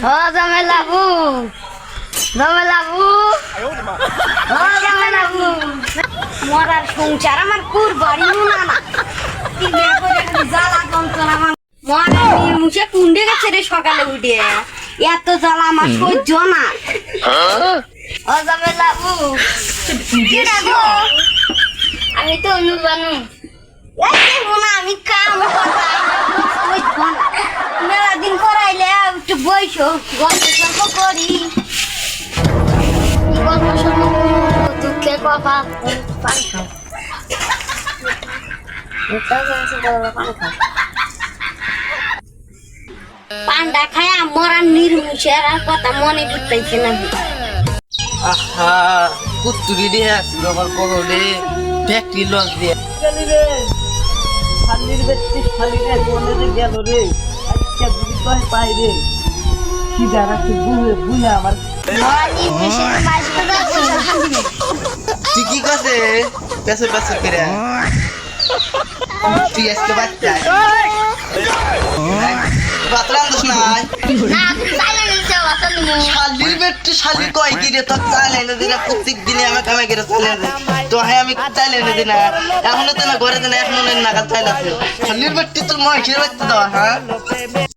ও জামেলাবু জামেলাবু ও জামেলাবু মরার সংসার আমার কুরবানি না না কি বিয়ে করে জ্বালা যন্ত্রণা আমার মরার মুখে কুন্ডে গেছে রে সকালে উঠে এত জ্বালা আমার সহ্য না ও জামেলাবু কি রাখো আমি তো অনুবানু আমি কাম মেলা দিন করাইলে একটু বইসো গল্প সল্প করি গল্প সল্প দুঃখের কথা পান্ডা খায়া মরার নির্মুষের আর কথা মনে করতেছে না আহা কুত্তুরি দিয়ে আসছিল আমার পকেটে ফ্যাক্টরি লস দিয়ে শালির ব্যক্তি শালিরে কোনে গেল রে আজকে দুই কয় পাই রে কি জানাচ্ছে বুঝে বুঝে আমার তুই কি কাছে পেছে পেছে করে তুই আজকে বাচ্চা বাতরান দোষ নাই শালির ব্যক্তি শালি কয় কি রে তো চাইলে এনে দিনা প্রত্যেক দিনে আমাকে আমাকে চাইলে তো হ্যাঁ আমি চাইলে এনে দিনা এখনো তো না ঘরে দিনা এখনো নাগাল চাইলে আছে শালির ব্যক্তি তোর মহিষের বাচ্চা দাও হ্যাঁ